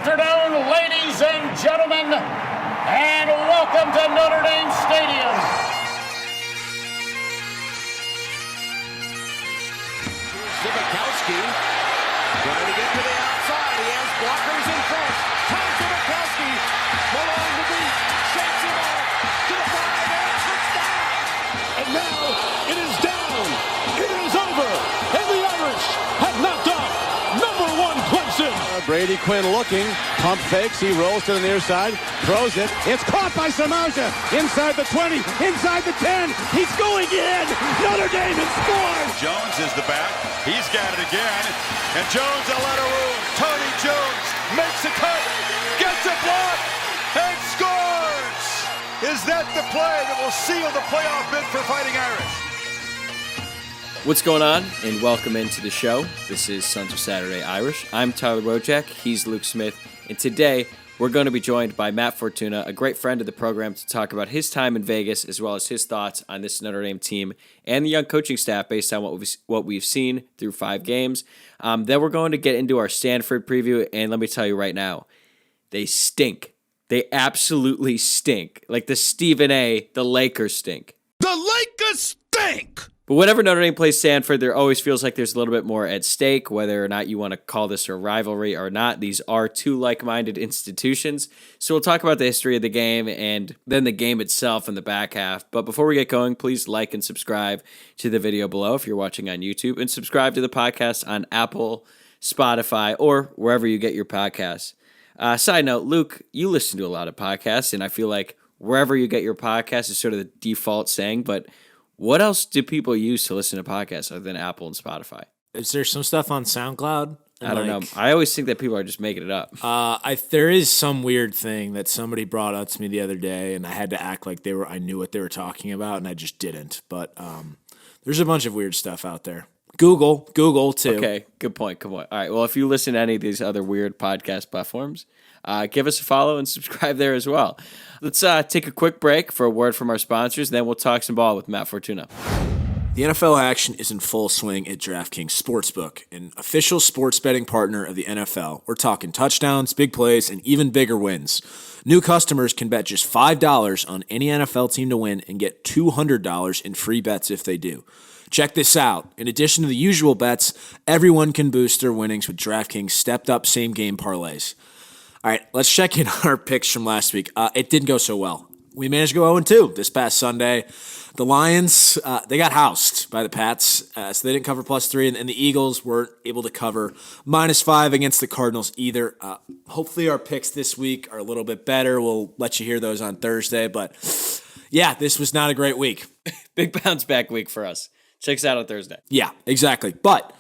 afternoon, ladies and gentlemen, and welcome to Notre Dame Stadium. Zibikowski trying to get to the outside. He has blockers in front. Tom Zibikowski, along the beat, shakes him off to the 5 and touchdown. And now it is down. It is over. And the Irish have knocked off #1 Clemson. Brady Quinn looking, pump fakes, he rolls to the near side, throws it, it's caught by Samaja, inside the 20, inside the 10, he's going in, Notre Dame has scored! Jones is the back, he's got it again, and Jones a lot of room, Tony Jones makes a cut, gets a block, and scores! Is that the play that will seal the playoff bid for Fighting Irish? What's going on, and welcome into the show. This is Sons of Saturday Irish. I'm Tyler Wojak, he's Luke Smith, and today we're going to be joined by Matt Fortuna, a great friend of the program, to talk about his time in Vegas as well as his thoughts on this Notre Dame team and the young coaching staff based on what we've seen through 5 games. Then we're going to get into our Stanford preview, and let me tell you right now, they stink. They absolutely stink. Like the Stephen A., the Lakers stink. The Lakers stink! But whenever Notre Dame plays Stanford, there always feels like there's a little bit more at stake, whether or not you want to call this a rivalry or not. These are two like-minded institutions. So we'll talk about the history of the game and then the game itself in the back half. But before we get going, please like and subscribe to the video below if you're watching on YouTube, and subscribe to the podcast on Apple, Spotify, or wherever you get your podcasts. Side note, Luke, you listen to a lot of podcasts, and I feel like wherever you get your podcast is sort of the default saying, but what else do people use to listen to podcasts other than Apple and Spotify? Is there some stuff on SoundCloud? I don't know. I always think that people are just making it up. There is some weird thing that somebody brought up to me the other day, and I had to act like I knew what they were talking about, and I just didn't. But there's a bunch of weird stuff out there. Google too. Okay, good point. All right, well, if you listen to any of these other weird podcast platforms, give us a follow and subscribe there as well. Let's take a quick break for a word from our sponsors, and then we'll talk some ball with Matt Fortuna. The NFL action is in full swing at DraftKings Sportsbook, an official sports betting partner of the NFL. We're talking touchdowns, big plays, and even bigger wins. New customers can bet just $5 on any NFL team to win and get $200 in free bets if they do. Check this out. In addition to the usual bets, everyone can boost their winnings with DraftKings stepped-up same-game parlays. All right, let's check in on our picks from last week. It didn't go so well. We managed to go 0-2 this past Sunday. The Lions, they got housed by the Pats, so they didn't cover +3, and the Eagles weren't able to cover -5 against the Cardinals either. Hopefully our picks this week are a little bit better. We'll let you hear those on Thursday, but yeah, this was not a great week. Big bounce back week for us. Check us out on Thursday. Yeah, exactly. But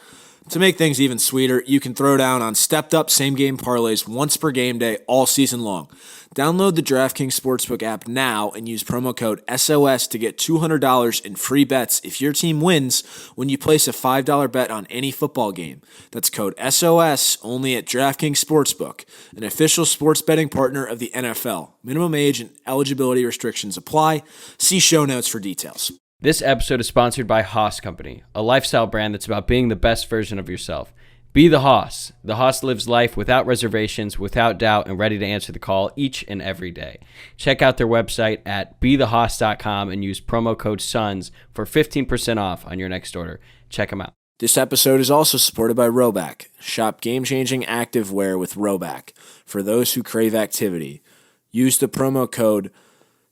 to make things even sweeter, you can throw down on stepped-up same-game parlays once per game day all season long. Download the DraftKings Sportsbook app now and use promo code SOS to get $200 in free bets if your team wins when you place a $5 bet on any football game. That's code SOS only at DraftKings Sportsbook, an official sports betting partner of the NFL. Minimum age and eligibility restrictions apply. See show notes for details. This episode is sponsored by Haas Company, a lifestyle brand that's about being the best version of yourself. Be the Haas. The Haas lives life without reservations, without doubt, and ready to answer the call each and every day. Check out their website at bethehaas.com and use promo code SONS for 15% off on your next order. Check them out. This episode is also supported by Rhoback. Shop game-changing active wear with Rhoback for those who crave activity. Use the promo code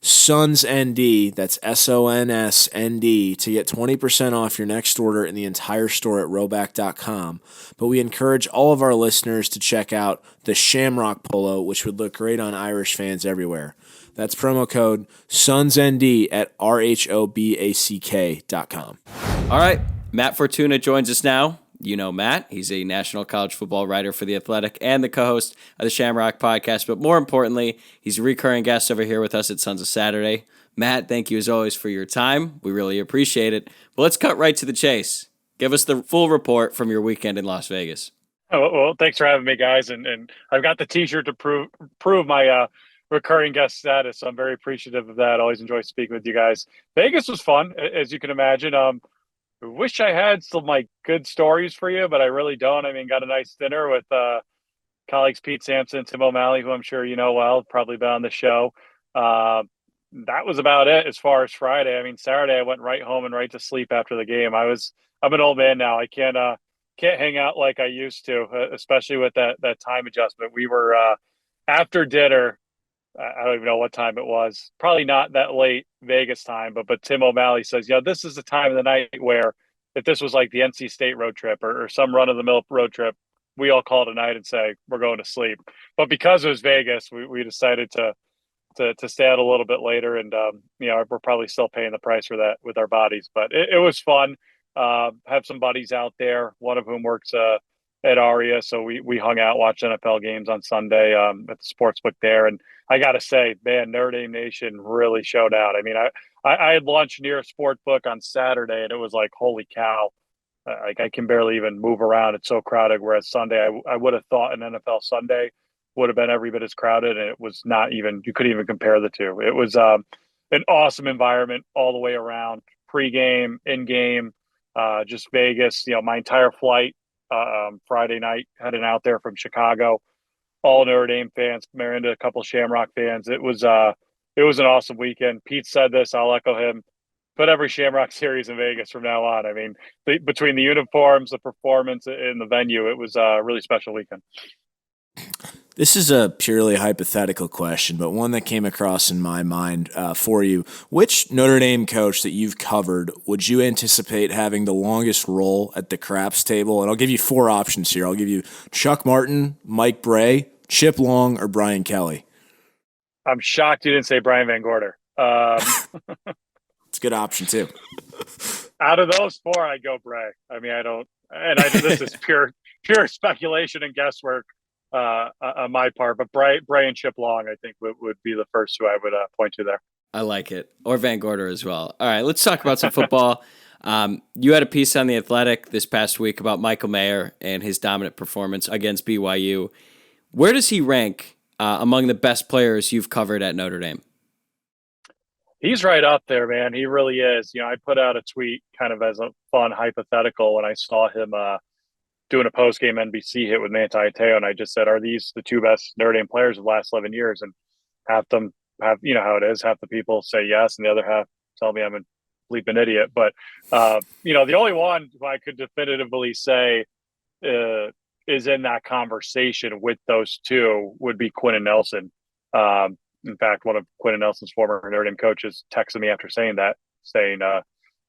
SONSND, that's SONSND, to get 20% off your next order in the entire store at Rhoback.com. But we encourage all of our listeners to check out the Shamrock Polo, which would look great on Irish fans everywhere. That's promo code SONSND at RHOBACK.com. All right, Matt Fortuna joins us now. You know Matt. He's a national college football writer for The Athletic and the co-host of the Shamrock podcast. But more importantly, he's a recurring guest over here with us at Sons of Saturday. Matt, thank you as always for your time. We really appreciate it. But let's cut right to the chase. Give us the full report from your weekend in Las Vegas. Oh, well, thanks for having me, guys. And I've got the T-shirt to prove my recurring guest status. So I'm very appreciative of that. Always enjoy speaking with you guys. Vegas was fun, as you can imagine. I wish I had some good stories for you, but I really don't. I mean, got a nice dinner with colleagues Pete Sampson, Tim O'Malley, who I'm sure you know well, probably been on the show. That was about it as far as Friday. I mean, Saturday I went right home and right to sleep after the game. I'm an old man now. I can't hang out like I used to, especially with that time adjustment. We were after dinner. I don't even know what time it was. Probably not that late Vegas time, but Tim O'Malley says, this is the time of the night where if this was like the NC State road trip or some run of the mill road trip, we all call it a night and say we're going to sleep. But because it was Vegas, we decided to stay out a little bit later, and we're probably still paying the price for that with our bodies. But it was fun. Have some buddies out there, one of whom works at Aria, so we hung out, watched NFL games on Sunday at the sportsbook there. And I got to say, man, Notre Dame Nation really showed out. I mean, I had lunch near a sportsbook on Saturday, and it was like, holy cow. I can barely even move around. It's so crowded. Whereas Sunday, I would have thought an NFL Sunday would have been every bit as crowded, and it was not even. You couldn't even compare the two. It was an awesome environment all the way around. Pre-game, in-game, just Vegas. My entire flight Friday night heading out there from Chicago, all Notre Dame fans, married into a couple Shamrock fans. It was an awesome weekend. Pete said this. I'll echo him. Put every Shamrock series in Vegas from now on. I mean, between the uniforms, the performance, and the venue, it was a really special weekend. This is a purely hypothetical question, but one that came across in my mind for you. Which Notre Dame coach that you've covered would you anticipate having the longest role at the craps table? And I'll give you 4 options here. I'll give you Chuck Martin, Mike Bray, Chip Long, or Brian Kelly. I'm shocked you didn't say Brian Van Gorder. It's a good option, too. Out of those 4, I'd go Bray. I mean, this is pure speculation and guesswork on my part. But Bray and Chip Long, I think, would be the first who I would point to there. I like it. Or Van Gorder as well. All right, let's talk about some football. You had a piece on The Athletic this past week about Michael Mayer and his dominant performance against BYU. Where does he rank among the best players you've covered at Notre Dame? He's right up there, man. He really is. I put out a tweet kind of as a fun hypothetical when I saw him doing a post-game NBC hit with Manti Te'o, and I just said, are these the 2 best Notre Dame players of the last 11 years? And half them have, how it is, half the people say yes, and the other half tell me I'm a bleeping idiot. But, the only one who I could definitively say is in that conversation with those 2 would be Quentin Nelson. In fact, one of Quentin Nelson's former Notre Dame coaches texted me after saying that, saying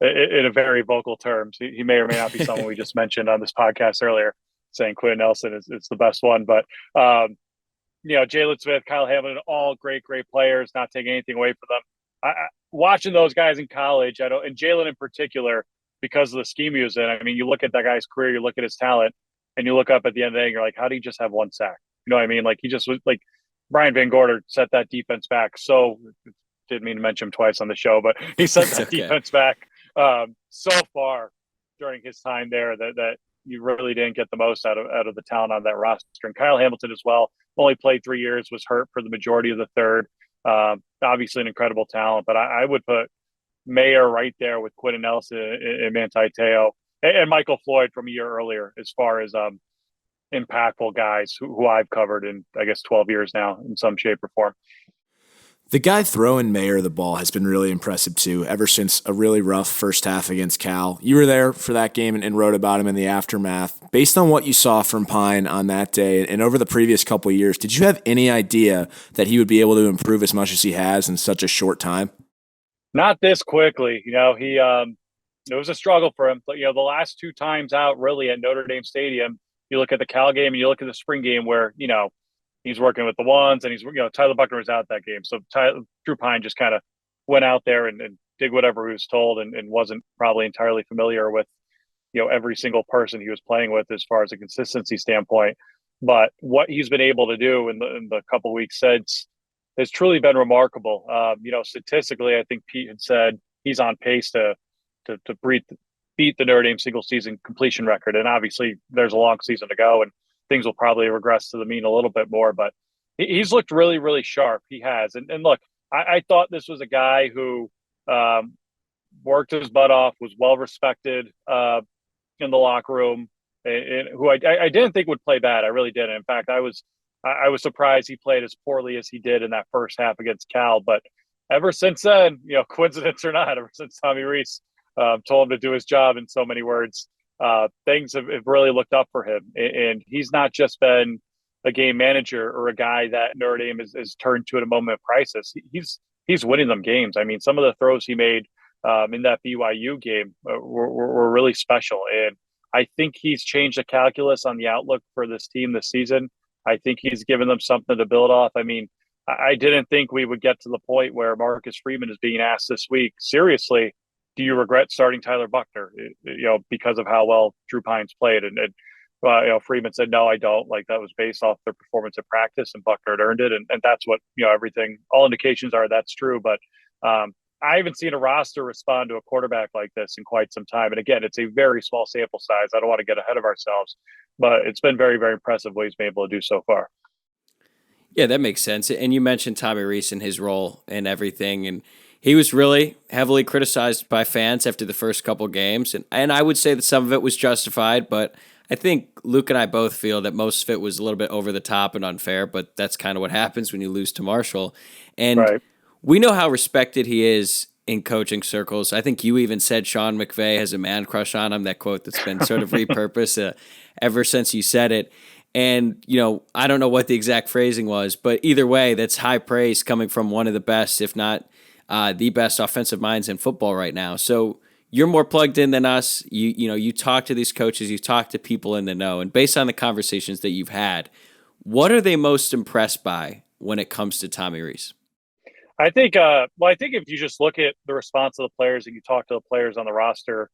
in a very vocal terms, he may or may not be someone we just mentioned on this podcast earlier, saying Quentin Nelson is the best one. But, Jalen Smith, Kyle Hamilton, all great players, not taking anything away from them. Watching those guys in college, and Jalen in particular, because of the scheme he was in, I mean, you look at that guy's career, you look at his talent, and you look up at the end of the day and you're like, how did he just have 1 sack? You know what I mean? Like, he just was like, Brian Van Gorder set that defense back. So didn't mean to mention him twice on the show, but he set that defense back so far during his time there that you really didn't get the most out of the talent on that roster. And Kyle Hamilton as well, only played 3 years, was hurt for the majority of the third. Obviously an incredible talent, but I would put Mayer right there with Quentin Nelson and Manti Te'o and Michael Floyd from a year earlier as far as impactful guys who I've covered in, I guess, 12 years now in some shape or form. The guy throwing Mayer the ball has been really impressive too, ever since a really rough first half against Cal. You were there for that game and wrote about him in the aftermath. Based on what you saw from Pine on that day and over the previous couple of years, did you have any idea that he would be able to improve as much as he has in such a short time? Not this quickly. It was a struggle for him. But, the last 2 times out really at Notre Dame Stadium, you look at the Cal game and you look at the spring game where, he's working with the ones and Tyler Buckner was out that game. So Drew Pine just kind of went out there and did whatever he was told and wasn't probably entirely familiar with, every single person he was playing with as far as a consistency standpoint. But what he's been able to do in the couple of weeks since has truly been remarkable. Statistically, I think Pete had said he's on pace to beat the Notre Dame single season completion record. And obviously there's a long season to go and things will probably regress to the mean a little bit more, but he's looked really, really sharp. He has. And look, I thought this was a guy who worked his butt off, was well respected in the locker room, and who I didn't think would play bad. I really didn't. In fact, I was surprised he played as poorly as he did in that first half against Cal. But ever since then, coincidence or not, ever since Tommy Rees told him to do his job in so many words, things have really looked up for him. And he's not just been a game manager or a guy that Notre Dame is turned to at a moment of crisis. He's winning them games. I mean, some of the throws he made in that BYU game were really special. And I think he's changed the calculus on the outlook for this team this season. I think he's given them something to build off. I mean, I didn't think we would get to the point where Marcus Freeman is being asked this week, seriously, do you regret starting Tyler Buchner, because of how well Drew Pines played? And Freeman said, no, I don't. Like, that was based off their performance at practice, and Buchner had earned it. And that's what, all indications are that's true. But I haven't seen a roster respond to a quarterback like this in quite some time. And again, it's a very small sample size. I don't want to get ahead of ourselves, but it's been very, very impressive what he's been able to do so far. Yeah, that makes sense. And you mentioned Tommy Rees and his role and everything. And he was really heavily criticized by fans after the first couple games. And I would say that some of it was justified, but I think Luke and I both feel that most of it was a little bit over the top and unfair, but that's kind of what happens when you lose to Marshall. And right. We know how respected he is in coaching circles. I think you even said Sean McVay has a man crush on him, that quote that's been sort of repurposed ever since you said it. And, I don't know what the exact phrasing was, but either way, that's high praise coming from one of the best, if not the best offensive minds in football right now. So you're more plugged in than us. You talk to these coaches, you talk to people in the know, and based on the conversations that you've had, what are they most impressed by when it comes to Tommy Rees? I think if you just look at the response of the players and you talk to the players on the roster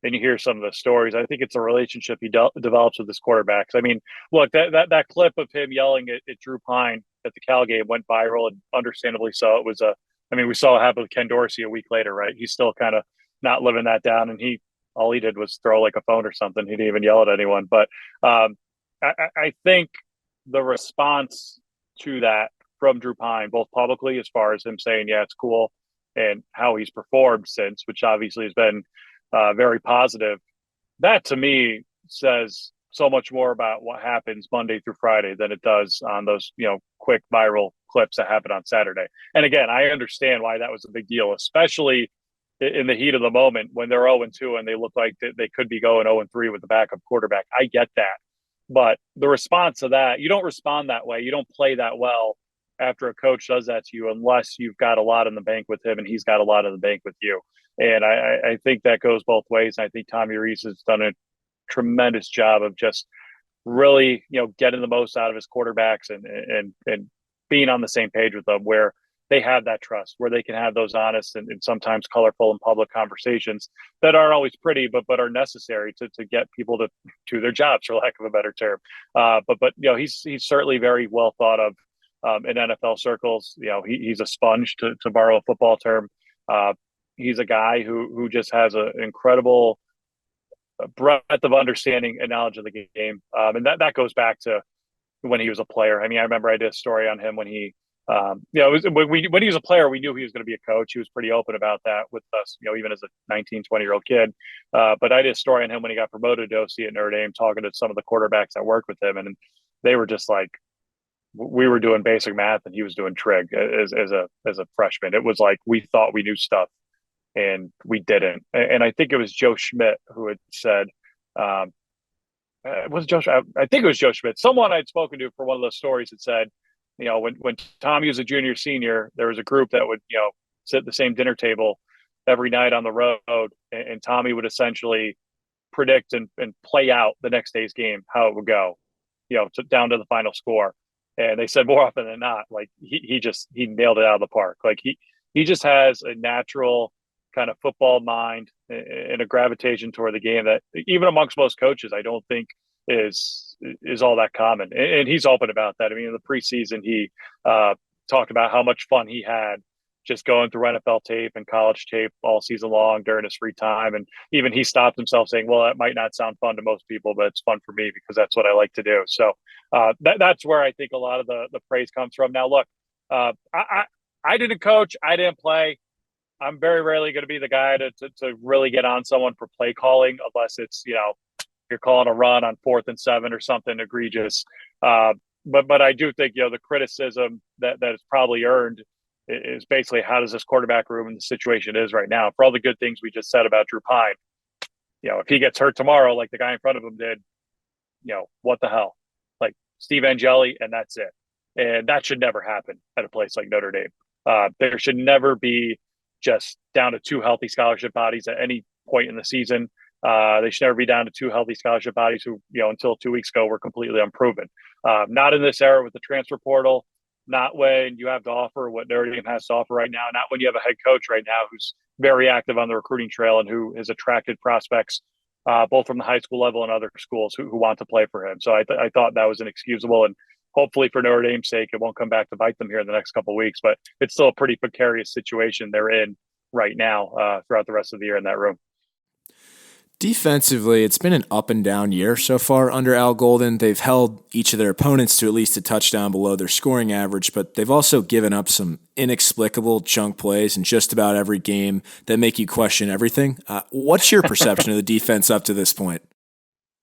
and you hear some of the stories, I think it's a relationship he develops with his quarterbacks. I mean, look, that clip of him yelling at Drew Pine at the Cal game went viral, and understandably so. It was we saw it happen with Ken Dorsey a week later, right? He's still kind of not living that down, and all he did was throw like a phone or something. He didn't even yell at anyone. But I think the response to that from Drew Pine, both publicly as far as him saying, yeah, it's cool, and how he's performed since, which obviously has been very positive. That to me says so much more about what happens Monday through Friday than it does on those, quick viral clips that happen on Saturday. And again, I understand why that was a big deal, especially in the heat of the moment when they're 0-2 and they look like they could be going 0-3 with the backup quarterback. I get that. But the response to that, you don't respond that way. You don't play that well after a coach does that to you unless you've got a lot in the bank with him and he's got a lot in the bank with you. And I think that goes both ways. And I think Tommy Rees has done a tremendous job of just really, getting the most out of his quarterbacks and being on the same page with them, where they have that trust, where they can have those honest and sometimes colorful and public conversations that aren't always pretty, but are necessary to get people to do their jobs, for lack of a better term. But he's certainly very well thought of in NFL circles. He's a sponge, to borrow a football term. He's a guy who just has an incredible breadth of understanding and knowledge of the game. And that goes back to when he was a player. I mean, I remember I did a story on him when he, when he was a player, we knew he was going to be a coach. He was pretty open about that with us, even as a 19, 20-year-old kid. But I did a story on him when he got promoted to OC at Notre Dame, talking to some of the quarterbacks that worked with him. And they were just like, we were doing basic math and he was doing trig as a freshman. It was like, we thought we knew stuff and we didn't. And I think it was Joe Schmidt who had said, was Joe? I think it was Joe Schmidt. Someone I'd spoken to for one of those stories had said, when Tommy was a junior, senior, there was a group that would, sit at the same dinner table every night on the road, and Tommy would essentially predict and play out the next day's game, how it would go, down to the final score. And they said more often than not, like he nailed it out of the park. Like he just has a natural kind of football mind and a gravitation toward the game that even amongst most coaches, I don't think is all that common. And he's open about that. I mean, in the preseason, he talked about how much fun he had just going through NFL tape and college tape all season long during his free time. And even he stopped himself saying, well, that might not sound fun to most people, but it's fun for me because that's what I like to do. So that's where I think a lot of the praise comes from. Now, look, I didn't coach. I didn't play. I'm very rarely going to be the guy to really get on someone for play calling unless it's, you're calling a run on 4th and 7 or something egregious. But I do think, the criticism that is probably earned is basically how does this quarterback room and the situation is right now, for all the good things we just said about Drew Pine. If he gets hurt tomorrow, like the guy in front of him did, what the hell? Like Steve Angeli, and that's it. And that should never happen at a place like Notre Dame. There should never be just down to 2 healthy scholarship bodies at any point in the season. They should never be down to 2 healthy scholarship bodies who, until 2 weeks ago, were completely unproven. Not in this era with the transfer portal, not when you have to offer what Notre Dame has to offer right now, not when you have a head coach right now who's very active on the recruiting trail and who has attracted prospects both from the high school level and other schools who want to play for him. So I thought that was inexcusable, and hopefully for Notre Dame's sake, it won't come back to bite them here in the next couple of weeks, but it's still a pretty precarious situation they're in right now throughout the rest of the year in that room. Defensively, it's been an up and down year so far under Al Golden. They've held each of their opponents to at least a touchdown below their scoring average, but they've also given up some inexplicable chunk plays in just about every game that make you question everything. What's your perception of the defense up to this point?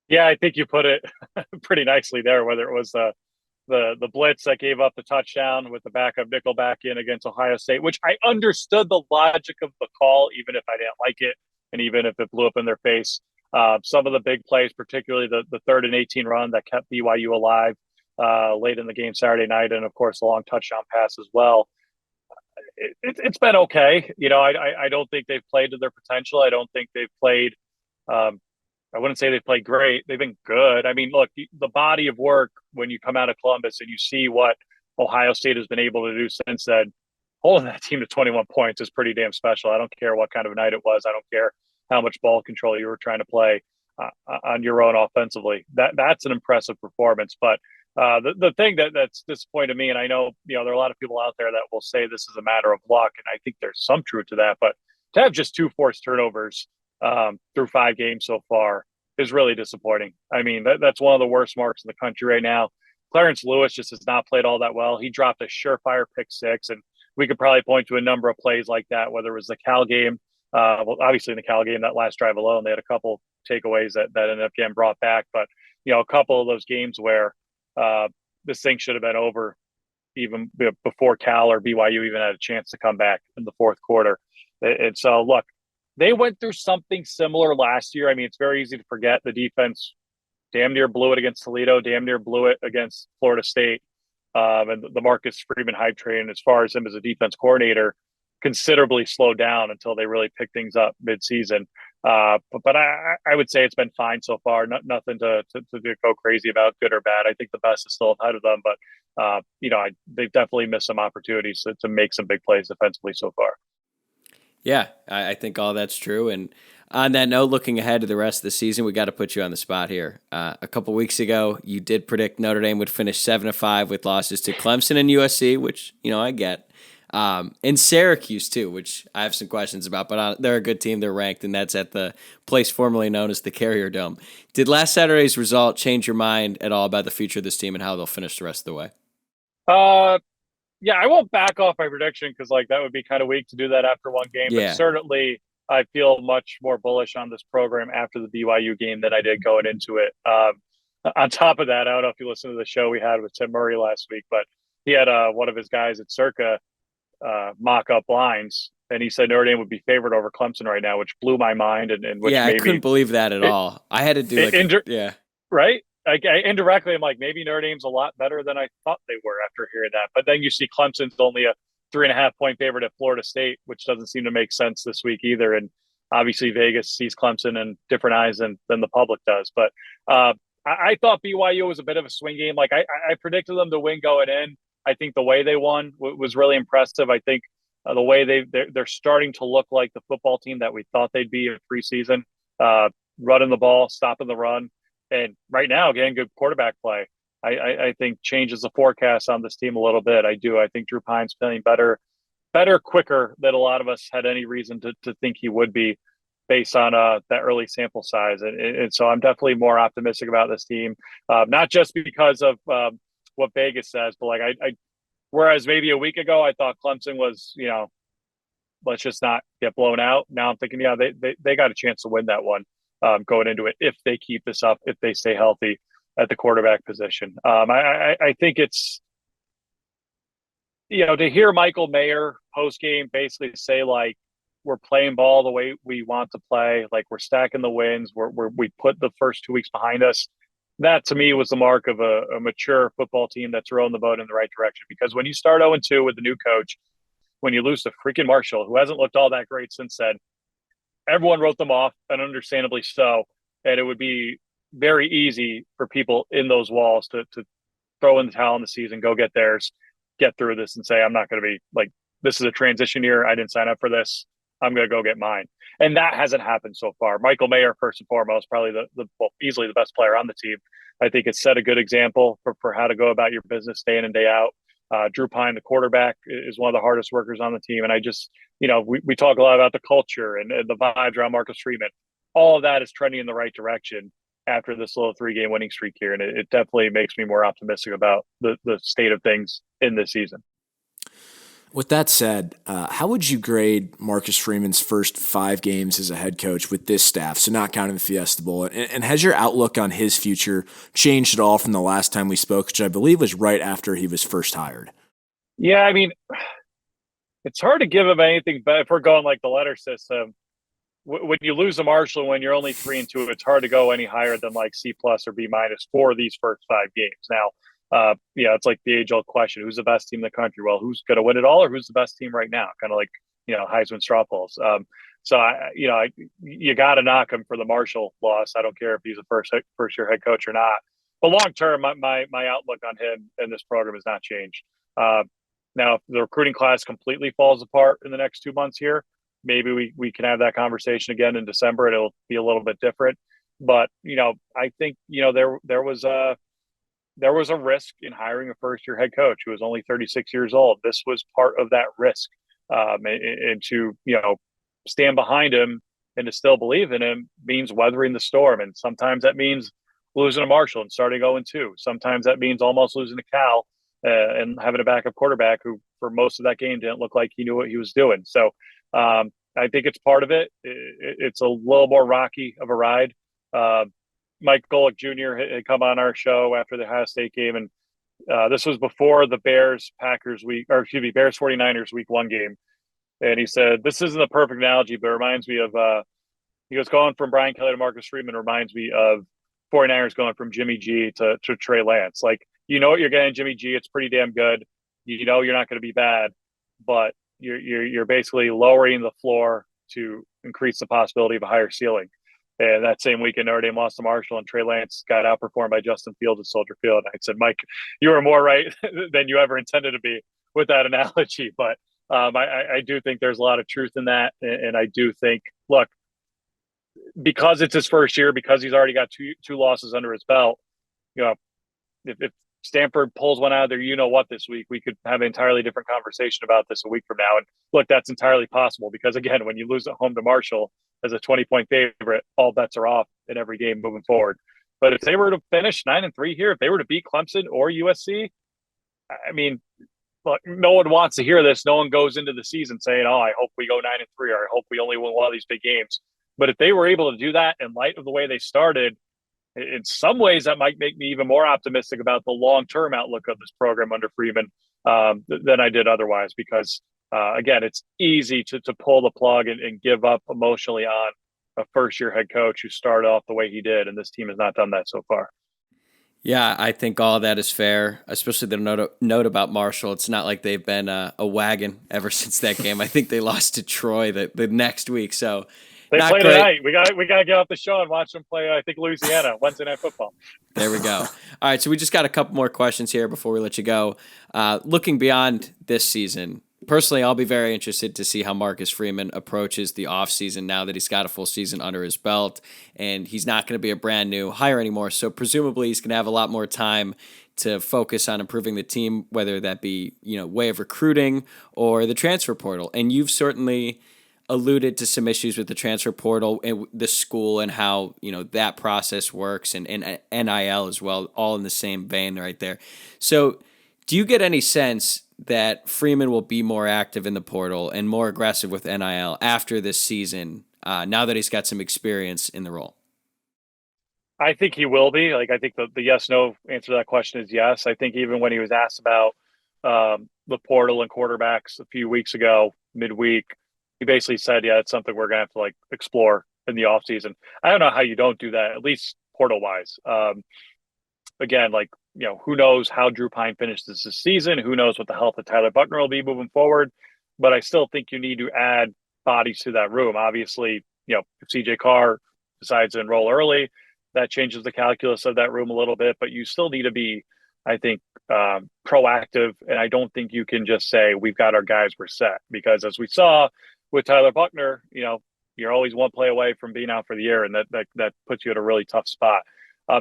Yeah, I think you put it pretty nicely there, whether it was the blitz that gave up the touchdown with the backup nickel back in against Ohio State, which I understood the logic of the call, even if I didn't like it. And even if it blew up in their face, some of the big plays, particularly the 3rd and 18 run that kept BYU alive late in the game Saturday night, and of course the long touchdown pass as well. It's been okay. I don't think they've played to their potential. I don't think they've played. I wouldn't say they've played great. They've been good. I mean, look, the body of work when you come out of Columbus and you see what Ohio State has been able to do since then, holding that team to 21 points is pretty damn special. I don't care what kind of a night it was. I don't care how much ball control you were trying to play on your own offensively. That's an impressive performance. But the thing that's disappointed me, and I know there are a lot of people out there that will say this is a matter of luck, and I think there's some truth to that. But to have just 2 forced turnovers through 5 games so far is really disappointing. I mean, that's one of the worst marks in the country right now. Clarence Lewis just has not played all that well. He dropped a surefire pick 6, and we could probably point to a number of plays like that, whether it was the Cal game. Well, obviously in the Cal game, that last drive alone, they had a couple takeaways that ended up getting brought back. But, a couple of those games where this thing should have been over even before Cal or BYU even had a chance to come back in the 4th quarter. And so, look, they went through something similar last year. I mean, it's very easy to forget the defense damn near blew it against Toledo, damn near blew it against Florida State. And the Marcus Freeman hype train, as far as him as a defense coordinator, considerably slowed down until they really picked things up mid-season. But I would say it's been fine so far. Nothing to go crazy about, good or bad. I think the best is still ahead of them, but they've definitely missed some opportunities to make some big plays defensively so far. Yeah, I think all that's true. And on that note, looking ahead to the rest of the season, we got to put you on the spot here. A couple weeks ago, you did predict Notre Dame would finish 7-5 with losses to Clemson and USC, which I get, and Syracuse too, which I have some questions about. But they're a good team; they're ranked, and that's at the place formerly known as the Carrier Dome. Did last Saturday's result change your mind at all about the future of this team and how they'll finish the rest of the way? Yeah, I won't back off my prediction because that would be kind of weak to do that after one game. Yeah. But certainly I feel much more bullish on this program after the BYU game than I did going into it. On top of that, I don't know if you listened to the show we had with Tim Murray last week, but he had one of his guys at Circa mock up lines, and he said Notre Dame would be favored over Clemson right now, which blew my mind. And which I couldn't believe that at all. I had to do right. Indirectly, I'm like, maybe Notre Dame's a lot better than I thought they were after hearing that. But then you see Clemson's only a 3.5-point favorite at Florida State, which doesn't seem to make sense this week either. And obviously Vegas sees Clemson in different eyes than the public does. But I thought BYU was a bit of a swing game. Like I predicted them to win going in. I think the way they won was really impressive. I think the way they're starting to look like the football team that we thought they'd be in preseason, running the ball, stopping the run. And right now, getting good quarterback play, I think changes the forecast on this team a little bit. I do. I think Drew Pine's playing better, quicker than a lot of us had any reason to think he would be based on that early sample size. And so I'm definitely more optimistic about this team, not just because of what Vegas says, but whereas maybe a week ago I thought Clemson was, let's just not get blown out. Now I'm thinking, they got a chance to win that one. going into it if they keep this up, if they stay healthy at the quarterback position. I think it's, to hear Michael Mayer post game basically say, like, we're playing ball the way we want to play, like we're stacking the wins, we put the first 2 weeks behind us. That to me was the mark of a mature football team that's rowing the boat in the right direction. Because when you start 0-2 with the new coach, when you lose to freaking Marshall, who hasn't looked all that great since then, everyone wrote them off, and understandably so. And it would be very easy for people in those walls to throw in the towel in the season, go get theirs, get through this, and say, I'm not going to be like, this is a transition year. I didn't sign up for this. I'm going to go get mine. And that hasn't happened so far. Michael Mayer, first and foremost, probably easily the best player on the team. I think it's set a good example for how to go about your business day in and day out. Drew Pine, the quarterback, is one of the hardest workers on the team. And I just, we talk a lot about the culture and the vibes around Marcus Freeman. All of that is trending in the right direction after this little 3-game winning streak here. And it definitely makes me more optimistic about the state of things in this season. With that said, how would you grade Marcus Freeman's first 5 games as a head coach with this staff, so not counting the Fiesta Bowl? And has your outlook on his future changed at all from the last time we spoke, which I believe was right after he was first hired? Yeah, I mean, it's hard to give him anything, but if we're going like the letter system, when you lose to Marshall, when you're only 3-2, it's hard to go any higher than like C+ or B- for these first 5 games. Now, it's like the age-old question: who's the best team in the country? Well, who's going to win it all, or who's the best team right now? Kind of like Heisman straw polls. You got to knock him for the Marshall loss. I don't care if he's a first-year head coach or not. But long term, my outlook on him and this program has not changed. Now, if the recruiting class completely falls apart in the next 2 months here, maybe we can have that conversation again in December, and it'll be a little bit different. But I think there was a risk in hiring a first-year head coach who was only 36 years old. This was part of that risk, and to stand behind him and to still believe in him means weathering the storm. And sometimes that means losing to Marshall and starting 0-2. Sometimes that means almost losing to Cal and having a backup quarterback who, for most of that game, didn't look like he knew what he was doing. So I think it's part of it. It's a little more rocky of a ride. Mike Golick Jr. had come on our show after the Ohio State game, and this was before the Bears 49ers week 1 game. And he said, this isn't a perfect analogy, but it reminds me of, he goes, going from Brian Kelly to Marcus Freeman reminds me of 49ers going from Jimmy G to Trey Lance. Like, what you're getting Jimmy G, it's pretty damn good. You're not going to be bad, but you're basically lowering the floor to increase the possibility of a higher ceiling. And that same weekend, Notre Dame lost to Marshall, and Trey Lance got outperformed by Justin Fields at Soldier Field. And I said, Mike, you were more right than you ever intended to be with that analogy. But I do think there's a lot of truth in that. And I do think, look, because it's his first year, because he's already got two losses under his belt, if Stanford pulls one out of there, this week, we could have an entirely different conversation about this a week from now. And look, that's entirely possible because, again, when you lose at home to Marshall as a 20-point favorite, all bets are off in every game moving forward. But if they were to finish 9-3 here, if they were to beat Clemson or USC, I mean, look, no one wants to hear this. No one goes into the season saying, oh, I hope we go 9-3, or I hope we only win one of these big games. But if they were able to do that in light of the way they started, in some ways that might make me even more optimistic about the long-term outlook of this program under Freeman than I did otherwise. Because, again, it's easy to pull the plug and give up emotionally on a first-year head coach who started off the way he did, and this team has not done that so far. Yeah, I think all of that is fair, especially the note about Marshall. It's not like they've been a wagon ever since that game. I think they lost to Troy the next week, so they not play great. tonight. We got to get off the show and watch them play, I think, Louisiana, Wednesday Night Football. There we go. All right, so we just got a couple more questions here before we let you go. Looking beyond this season, personally, I'll be very interested to see how Marcus Freeman approaches the offseason now that he's got a full season under his belt, and he's not going to be a brand new hire anymore. So presumably he's going to have a lot more time to focus on improving the team, whether that be, way of recruiting or the transfer portal. And you've certainly alluded to some issues with the transfer portal and the school and how, that process works, and NIL as well, all in the same vein right there. So do you get any sense that Freeman will be more active in the portal and more aggressive with NIL after this season, now that he's got some experience in the role? I think he will be. Like, I think the yes no answer to that question is yes. I think even when he was asked about the portal and quarterbacks a few weeks ago, midweek, he basically said, yeah, it's something we're going to have to like explore in the offseason. I don't know how you don't do that, at least portal wise. Again, like, who knows how Drew Pine finishes this season? Who knows what the health of Tyler Buckner will be moving forward? But I still think you need to add bodies to that room. Obviously, if CJ Carr decides to enroll early, that changes the calculus of that room a little bit. But you still need to be, I think, proactive. And I don't think you can just say, we've got our guys, we're set. Because as we saw with Tyler Buckner, you're always one play away from being out for the year. And that puts you at a really tough spot.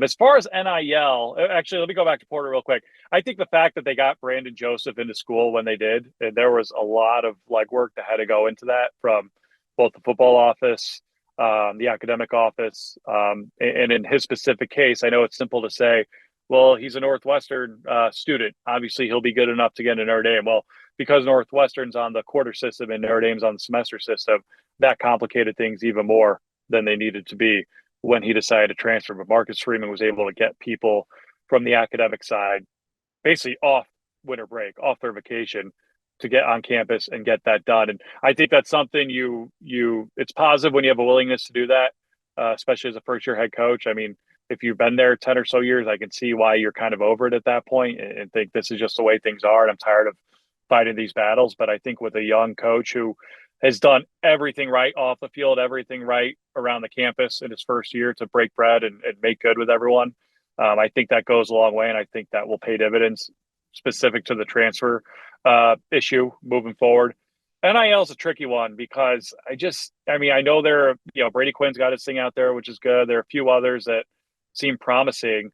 As far as NIL, actually, let me go back to Porter real quick. I think the fact that they got Brandon Joseph into school when they did, there was a lot of work that had to go into that from both the football office, the academic office, and in his specific case, I know it's simple to say, well, he's a Northwestern student. Obviously, he'll be good enough to get into Notre Dame. Well, because Northwestern's on the quarter system and Notre Dame's on the semester system, that complicated things even more than they needed to be when he decided to transfer. But Marcus Freeman was able to get people from the academic side basically off winter break, off their vacation, to get on campus and get that done. And I think that's something it's positive when you have a willingness to do that, especially as a first-year head coach. I mean, if you've been there 10 or so years, I can see why you're kind of over it at that point and think this is just the way things are, and I'm tired of fighting these battles. But I think with a young coach who has done everything right off the field, everything right around the campus in his first year to break bread and make good with everyone. I think that goes a long way, and I think that will pay dividends specific to the transfer issue moving forward. NIL is a tricky one because I know Brady Quinn's got his thing out there, which is good. There are a few others that seem promising,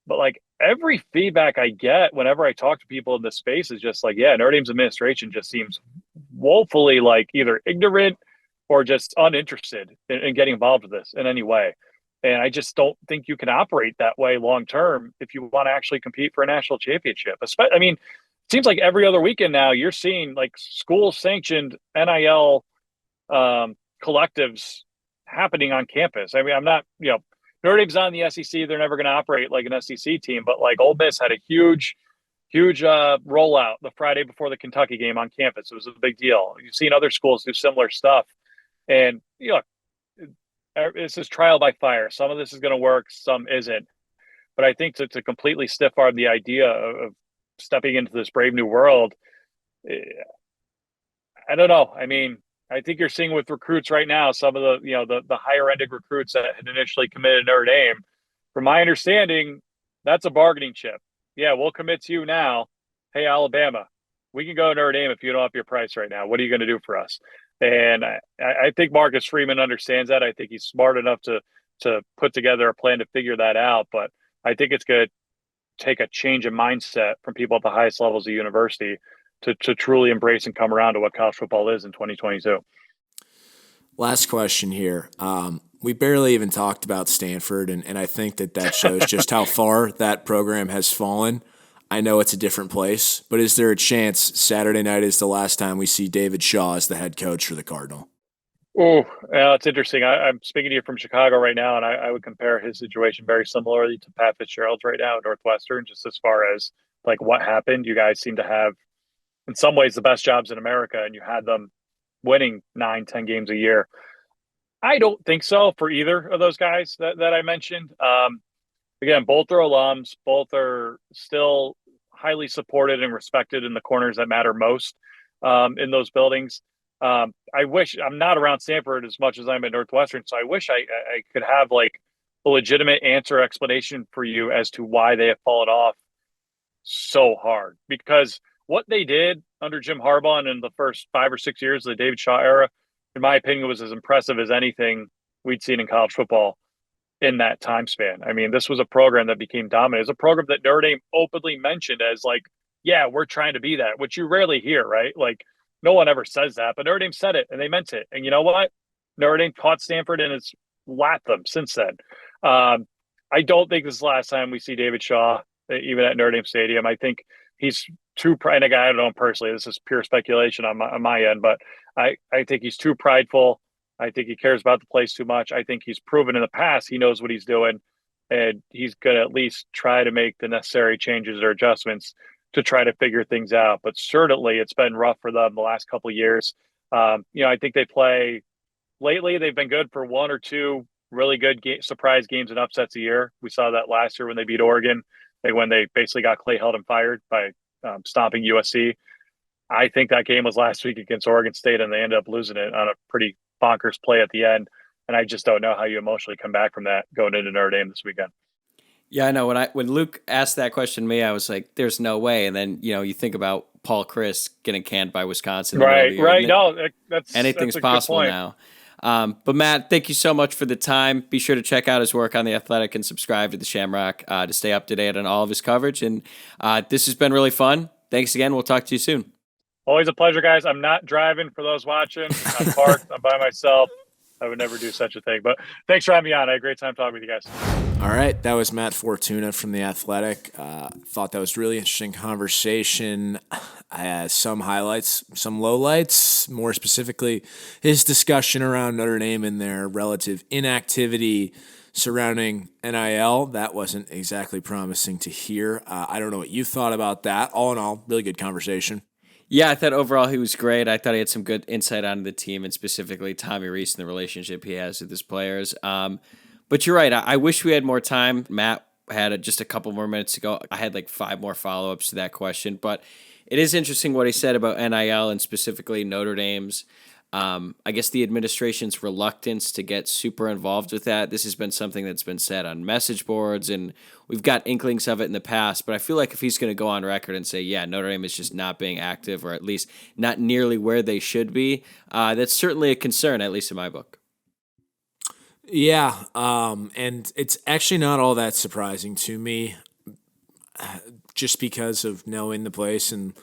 but every feedback I get whenever I talk to people in this space is just Notre Dame's administration just seems woefully either ignorant or just uninterested in getting involved with this in any way. And I just don't think you can operate that way long term if you want to actually compete for a national championship. It seems like every other weekend now you're seeing school sanctioned NIL collectives happening on campus. I'm not, Notre Dame's on the SEC. They're never going to operate like an SEC team, but Ole Miss had a huge rollout the Friday before the Kentucky game on campus. It was a big deal. You've seen other schools do similar stuff. And this is trial by fire. Some of this is going to work, some isn't. But I think to completely stiff arm the idea of stepping into this brave new world, I don't know. I think you're seeing with recruits right now, some of the higher ended recruits that had initially committed to Notre Dame. From my understanding, that's a bargaining chip. Yeah, we'll commit to you now. Hey, Alabama, we can go to Notre Dame if you don't up your price right now. What are you going to do for us? And I think Marcus Freeman understands that. I think he's smart enough to put together a plan to figure that out. But I think it's going to take a change in mindset from people at the highest levels of university to truly embrace and come around to what college football is in 2022. Last question here. We barely even talked about Stanford, and I think that shows just how far that program has fallen. I know it's a different place, but is there a chance Saturday night is the last time we see David Shaw as the head coach for the Cardinal? Oh, it's interesting. I'm speaking to you from Chicago right now, and I would compare his situation very similarly to Pat Fitzgerald's right now at Northwestern, just as far as what happened. You guys seem to have, in some ways, the best jobs in America, and you had them winning 9-10 games a year. I don't think so for either of those guys that I mentioned. Again, both are alums. Both are still highly supported and respected in the corners that matter most in those buildings. I wish I'm not around Stanford as much as I'm at Northwestern, so I wish I could have a legitimate answer explanation for you as to why they have fallen off so hard. Because what they did under Jim Harbaugh and in the first 5 or 6 years of the David Shaw era, in my opinion, was as impressive as anything we'd seen in college football in that time span. This was a program that became dominant. It's a program that Notre Dame openly mentioned as yeah, we're trying to be that, which you rarely hear, right? No one ever says that, but Notre Dame said it and they meant it. And you know what? Notre Dame caught Stanford and it's lapped them since then. I don't think this is the last time we see David Shaw, even at Notre Dame Stadium. I think he's too pride. I don't know him personally. This is pure speculation on my end, but I think he's too prideful. I think he cares about the place too much. I think he's proven in the past he knows what he's doing. and he's going to at least try to make the necessary changes or adjustments to try to figure things out. But certainly it's been rough for them the last couple of years. I think they play lately. They've been good for one or two really good surprise games and upsets a year. We saw that last year when they beat Oregon, when they basically got Clay Helton fired by stomping USC. I think that game was last week against Oregon State, and they ended up losing it on a pretty bonkers play at the end. And I just don't know how you emotionally come back from that going into Notre Dame this weekend. Yeah, I know. When Luke asked that question to me, I was like, "There's no way." And then you think about Paul Chryst getting canned by Wisconsin. Right. No, anything's that's possible now. But Matt, thank you so much for the time. Be sure to check out his work on The Athletic and subscribe to the Shamrock to stay up to date on all of his coverage. And this has been really fun. Thanks again. We'll talk to you soon. Always a pleasure, guys. I'm not driving for those watching. I'm parked. I'm by myself. I would never do such a thing. But thanks for having me on. I had a great time talking with you guys. All right, that was Matt Fortuna from The Athletic. Thought that was a really interesting conversation. I had some highlights, some lowlights, more specifically his discussion around Notre Dame and their relative inactivity surrounding NIL. That wasn't exactly promising to hear. I don't know what you thought about that. All in all, really good conversation. Yeah, I thought overall he was great. I thought he had some good insight onto the team and specifically Tommy Rees and the relationship he has with his players. But you're right. I wish we had more time. Matt had just a couple more minutes to go. I had like 5 more follow-ups to that question. But it is interesting what he said about NIL and specifically Notre Dame's, I guess the administration's reluctance to get super involved with that. This has been something that's been said on message boards, and we've got inklings of it in the past. But I feel like if he's going to go on record and say, yeah, Notre Dame is just not being active, or at least not nearly where they should be, that's certainly a concern, at least in my book. Yeah, and it's actually not all that surprising to me, just because of knowing the place and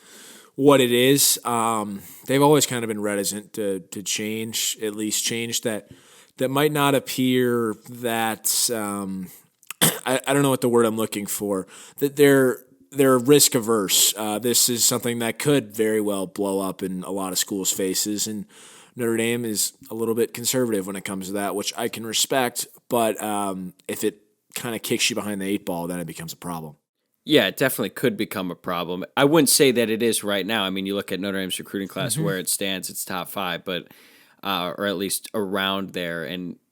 what it is. They've always kind of been reticent to change, at least change that might not appear that I don't know what the word I'm looking for, that they're risk averse. This is something that could very well blow up in a lot of schools' faces, and Notre Dame is a little bit conservative when it comes to that, which I can respect, but if it kind of kicks you behind the 8 ball, then it becomes a problem. Yeah, it definitely could become a problem. I wouldn't say that it is right now. I mean, you look at Notre Dame's recruiting class, where it stands, it's top 5, but or at least around there.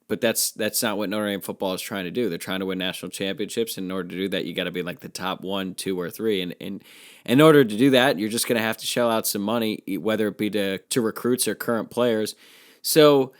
But that's not what Notre Dame football is trying to do. They're trying to win national championships. In order to do that, you got to be like the top 1, 2, or 3. And in order to do that, you're just going to have to shell out some money, whether it be to recruits or current players. So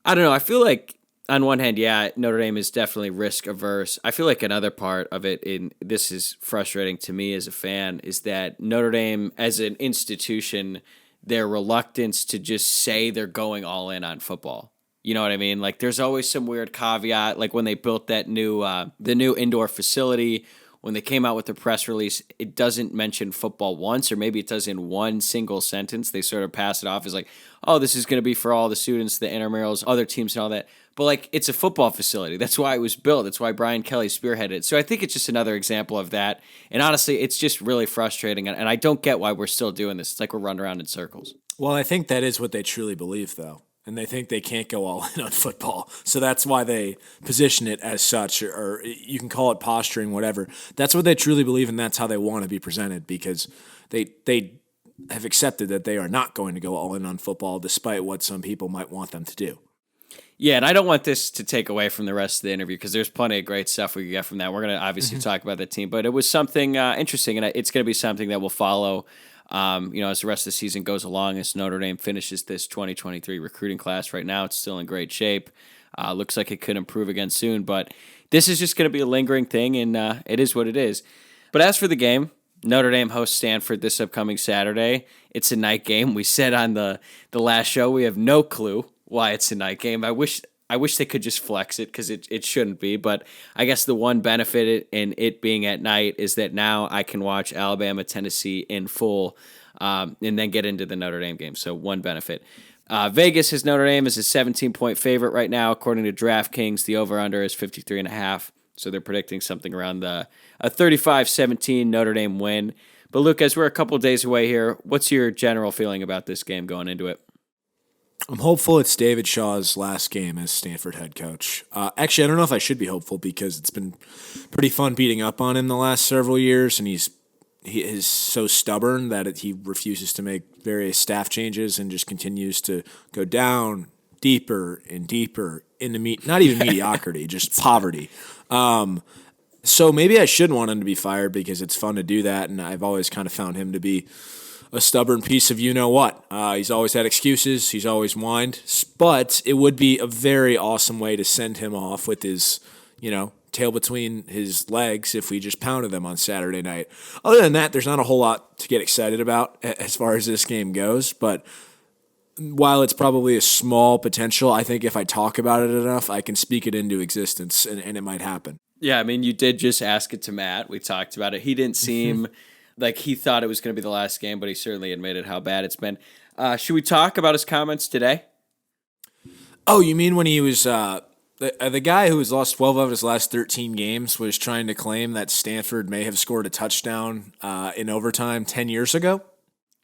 I don't know. I feel like on one hand, yeah, Notre Dame is definitely risk averse. I feel like another part of it, and this is frustrating to me as a fan, is that Notre Dame as an institution, their reluctance to just say they're going all in on football. You know what I mean? Like there's always some weird caveat, like when they built that the new indoor facility. When they came out with the press release, it doesn't mention football once, or maybe it does in one single sentence. They sort of pass it off as like, oh, this is going to be for all the students, the intramurals, other teams and all that. But like, it's a football facility. That's why it was built. That's why Brian Kelly spearheaded it. So I think it's just another example of that. And honestly, it's just really frustrating. And I don't get why we're still doing this. It's like we're running around in circles. Well, I think that is what they truly believe, though. And they think they can't go all in on football. So that's why they position it as such, or you can call it posturing, whatever. That's what they truly believe, and that's how they want to be presented, because they have accepted that they are not going to go all in on football, despite what some people might want them to do. Yeah, and I don't want this to take away from the rest of the interview, because there's plenty of great stuff we can get from that. We're going to obviously talk about the team, but it was something interesting, and it's going to be something that we'll follow as the rest of the season goes along, as Notre Dame finishes this 2023 recruiting class. Right now, it's still in great shape. Looks like it could improve again soon, but this is just going to be a lingering thing, and it is what it is. But as for the game, Notre Dame hosts Stanford this upcoming Saturday. It's a night game. We said on the last show we have no clue why it's a night game. I wish they could just flex it, because it shouldn't be. But I guess the one benefit in it being at night is that now I can watch Alabama, Tennessee in full, and then get into the Notre Dame game. So one benefit. Vegas has Notre Dame as a 17-point favorite right now. According to DraftKings, the over-under is 53.5. So they're predicting something around a 35-17 Notre Dame win. But Luke, as we're a couple days away here, what's your general feeling about this game going into it? I'm hopeful it's David Shaw's last game as Stanford head coach. Actually, I don't know if I should be hopeful because it's been pretty fun beating up on him the last several years, and he is so stubborn that he refuses to make various staff changes and just continues to go down deeper and deeper into not even mediocrity, just poverty. So maybe I should want him to be fired because it's fun to do that, and I've always kind of found him to be a stubborn piece of you-know-what. He's always had excuses. He's always whined. But it would be a very awesome way to send him off with his, tail between his legs if we just pounded them on Saturday night. Other than that, there's not a whole lot to get excited about as far as this game goes. But while it's probably a small potential, I think if I talk about it enough, I can speak it into existence, and it might happen. Yeah, I mean, you did just ask it to Matt. We talked about it. He didn't seem like he thought it was going to be the last game, but he certainly admitted how bad it's been. Should we talk about his comments today? Oh, you mean when he was the guy who has lost 12 of his last 13 games was trying to claim that Stanford may have scored a touchdown in overtime 10 years ago?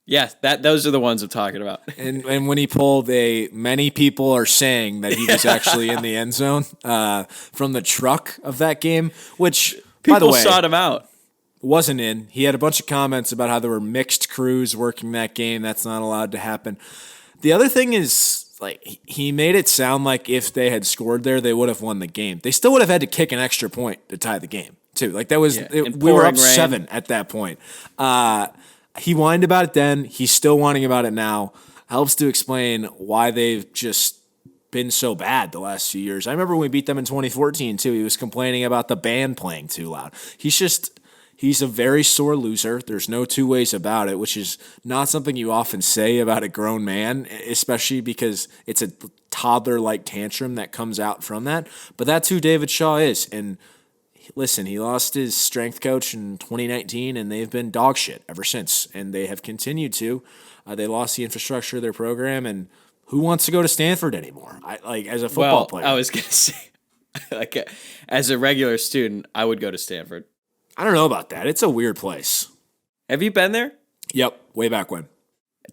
Yeah, those are the ones I'm talking about. And when he pulled many people are saying that he was actually in the end zone from the truck of that game, which, people by the way, sought him out. Wasn't in. He had a bunch of comments about how there were mixed crews working that game. That's not allowed to happen. The other thing is, he made it sound like if they had scored there, they would have won the game. They still would have had to kick an extra point to tie the game, too. We were up 7 at that point. He whined about it then. He's still whining about it now. Helps to explain why they've just been so bad the last few years. I remember when we beat them in 2014, too. He was complaining about the band playing too loud. He's a very sore loser. There's no two ways about it, which is not something you often say about a grown man, especially because it's a toddler-like tantrum that comes out from that. But that's who David Shaw is. And listen, he lost his strength coach in 2019, and they've been dog shit ever since. And they have continued to. They lost the infrastructure of their program, and who wants to go to Stanford anymore? As a football player. I was going to say, as a regular student, I would go to Stanford. I don't know about that. It's a weird place. Have you been there? Yep, way back when.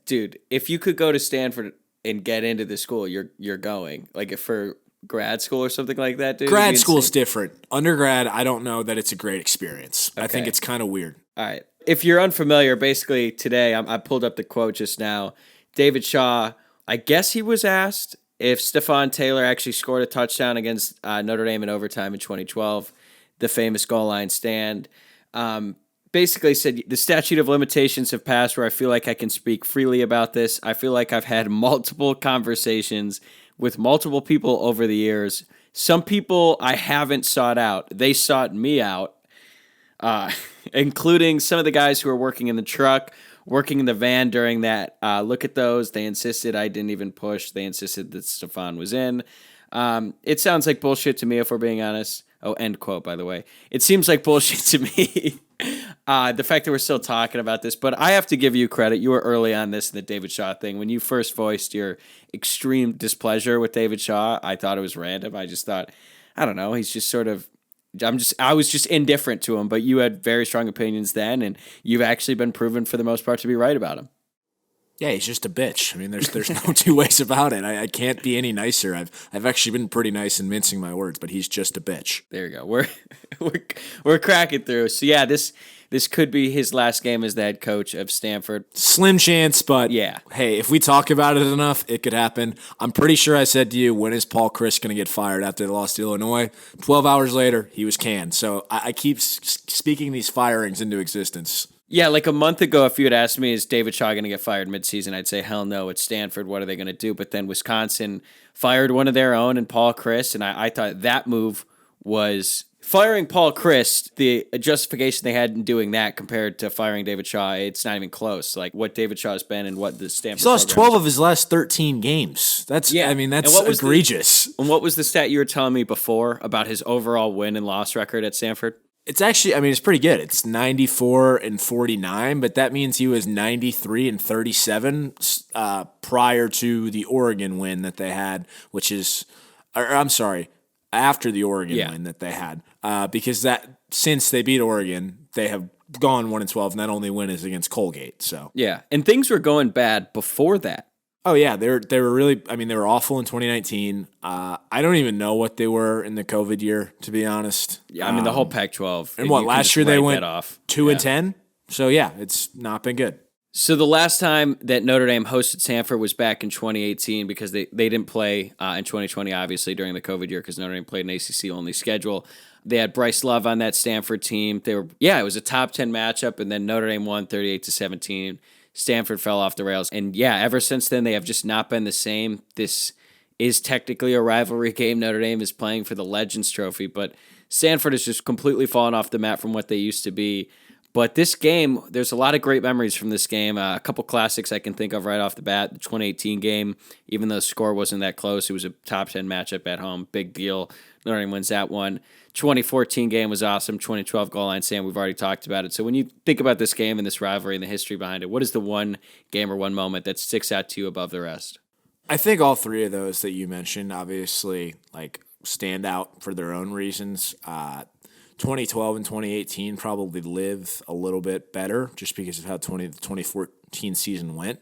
Dude, if you could go to Stanford and get into the school, you're going. For grad school or something like that, dude? Grad school's different. Undergrad, I don't know that it's a great experience. Okay. I think it's kind of weird. All right. If you're unfamiliar, basically today, I pulled up the quote just now. David Shaw, I guess he was asked if Stephon Taylor actually scored a touchdown against Notre Dame in overtime in 2012. The famous goal line stand, basically said the statute of limitations have passed where I feel like I can speak freely about this. I feel like I've had multiple conversations with multiple people over the years. Some people I haven't sought out. They sought me out, including some of the guys who were working in the truck, working in the van during that. Look at those. They insisted I didn't even push. They insisted that Stephon was in. It sounds like bullshit to me, if we're being honest. Oh, end quote, by the way. It seems like bullshit to me, the fact that we're still talking about this. But I have to give you credit. You were early on this in the David Shaw thing. When you first voiced your extreme displeasure with David Shaw, I thought it was random. I just thought, I don't know, he's just sort of, I was just indifferent to him. But you had very strong opinions then, and you've actually been proven for the most part to be right about him. Yeah, he's just a bitch. I mean, there's no two ways about it. I can't be any nicer. I've actually been pretty nice in mincing my words, but he's just a bitch. There you go. We're cracking through. So yeah, this could be his last game as the head coach of Stanford. Slim chance, but yeah. Hey, if we talk about it enough, it could happen. I'm pretty sure I said to you, when is Paul Chryst going to get fired after they lost to Illinois? 12 hours later, he was canned. So I keep speaking these firings into existence. Yeah, like a month ago, if you had asked me, is David Shaw going to get fired midseason, I'd say, hell no, it's Stanford. What are they going to do? But then Wisconsin fired one of their own and Paul Chryst, and I thought that move was firing Paul Chryst, the justification they had in doing that compared to firing David Shaw, it's not even close. Like what David Shaw's been and what the Stanford He's lost 12 of his last 13 games. That's egregious. And what was the stat you were telling me before about his overall win and loss record at Stanford? It's actually, it's pretty good. It's 94-49, but that means he was 93-37 prior to the Oregon win that they had, after the Oregon win that they had. Because since they beat Oregon, they have gone 1-12, and that only win is against Colgate. So yeah, and things were going bad before that. Oh yeah, they were really. I mean, they were awful in 2019. I don't even know what they were in the COVID year, to be honest. Yeah, I mean the whole Pac-12. And what last year they went off 2-10. So yeah, it's not been good. So the last time that Notre Dame hosted Stanford was back in 2018 because they didn't play in 2020, obviously, during the COVID year because Notre Dame played an ACC-only schedule. They had Bryce Love on that Stanford team. It was a top 10 matchup, and then Notre Dame won 38-17. Stanford fell off the rails. And yeah, ever since then, they have just not been the same. This is technically a rivalry game. Notre Dame is playing for the Legends Trophy, but Stanford has just completely fallen off the map from what they used to be. But this game, there's a lot of great memories from this game. A couple classics I can think of right off the bat. The 2018 game, even though the score wasn't that close, it was a top 10 matchup at home. Big deal. Notre Dame wins that one. 2014 game was awesome. 2012 goal line stand, we've already talked about it. So when you think about this game and this rivalry and the history behind it, what is the one game or one moment that sticks out to you above the rest? I think all three of those that you mentioned obviously stand out for their own reasons. 2012 and 2018 probably live a little bit better just because of how the 2014 season went.